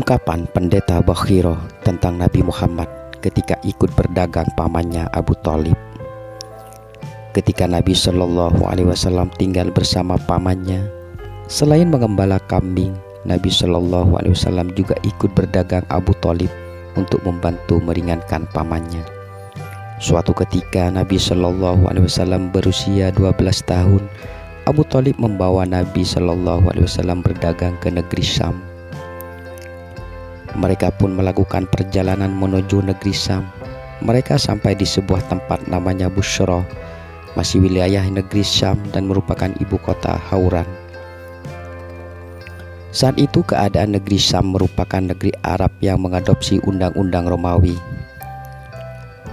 Ungkapan Pendeta Bakhiro tentang Nabi Muhammad ketika ikut berdagang pamannya Abu Thalib. Ketika Nabi Shallallahu Alaihi Wasallam tinggal bersama pamannya, selain mengembala kambing, Nabi Shallallahu Alaihi Wasallam juga ikut berdagang Abu Thalib untuk membantu meringankan pamannya. Suatu ketika Nabi Shallallahu Alaihi Wasallam berusia 12 tahun, Abu Thalib membawa Nabi Shallallahu Alaihi Wasallam berdagang ke negeri Syam. Mereka pun melakukan perjalanan menuju negeri Syam. Mereka sampai di sebuah tempat namanya Busra, masih wilayah negeri Syam dan merupakan ibu kota Hauran. Saat itu keadaan negeri Syam merupakan negeri Arab yang mengadopsi undang-undang Romawi.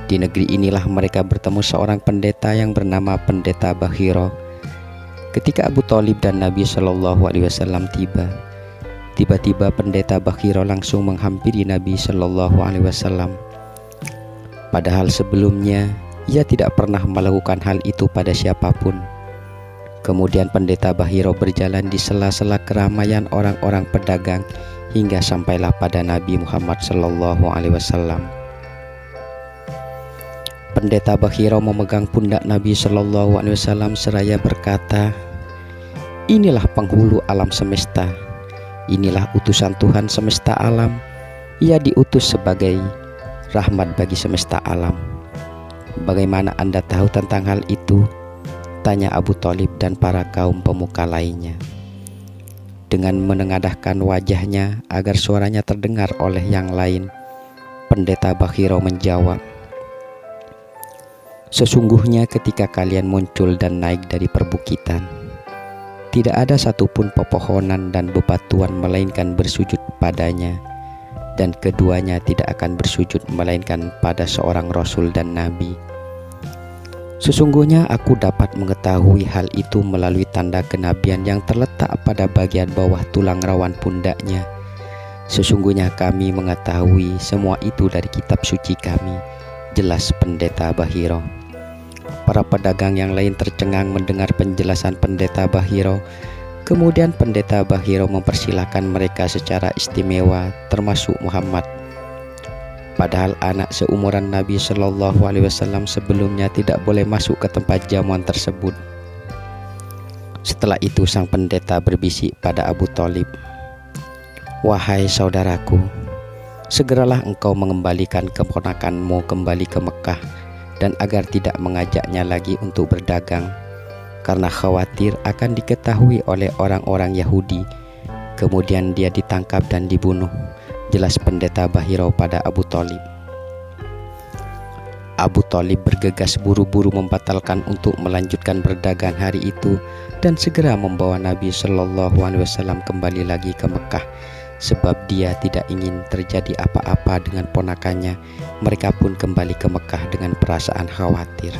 Di negeri inilah mereka bertemu seorang pendeta yang bernama Pendeta Bakhiro. Ketika Abu Thalib dan Nabi Shallallahu Alaihi Wasallam tiba-tiba Pendeta Bakhiro langsung menghampiri Nabi Shallallahu Alaihi Wasallam. Padahal sebelumnya ia tidak pernah melakukan hal itu pada siapapun. Kemudian Pendeta Bakhiro berjalan di sela-sela keramaian orang-orang pedagang hingga sampailah pada Nabi Muhammad Shallallahu Alaihi Wasallam. Pendeta Bakhiro memegang pundak Nabi Shallallahu Alaihi Wasallam seraya berkata, "Inilah penghulu alam semesta. Inilah utusan Tuhan semesta alam. Ia diutus sebagai rahmat bagi semesta alam. Bagaimana Anda tahu tentang hal itu?" tanya Abu Thalib dan para kaum pemuka lainnya. Dengan menengadahkan wajahnya agar suaranya terdengar oleh yang lain, Pendeta Bakhiro menjawab, "Sesungguhnya ketika kalian muncul dan naik dari perbukitan, tidak ada satupun pepohonan dan bebatuan melainkan bersujud padanya, dan keduanya tidak akan bersujud melainkan pada seorang Rasul dan Nabi. Sesungguhnya aku dapat mengetahui hal itu melalui tanda kenabian yang terletak pada bagian bawah tulang rawan pundaknya. Sesungguhnya kami mengetahui semua itu dari kitab suci kami," jelas Pendeta Bakhiro. Para pedagang yang lain tercengang mendengar penjelasan Pendeta Bakhiro. Kemudian Pendeta Bakhiro mempersilahkan mereka secara istimewa, termasuk Muhammad. Padahal anak seumuran Nabi Shallallahu Alaihi Wasallam sebelumnya tidak boleh masuk ke tempat jamuan tersebut. Setelah itu sang pendeta berbisik pada Abu Thalib, "Wahai saudaraku, segeralah engkau mengembalikan keponakanmu kembali ke Mekah, dan agar tidak mengajaknya lagi untuk berdagang, karena khawatir akan diketahui oleh orang-orang Yahudi. Kemudian dia ditangkap dan dibunuh," jelas Pendeta Bakhiro pada Abu Thalib. Abu Thalib bergegas buru-buru membatalkan untuk melanjutkan berdagang hari itu dan segera membawa Nabi Shallallahu Alaihi Wasallam kembali lagi ke Mekah, sebab dia tidak ingin terjadi apa-apa dengan ponakannya. Mereka pun kembali ke Mekah dengan perasaan khawatir.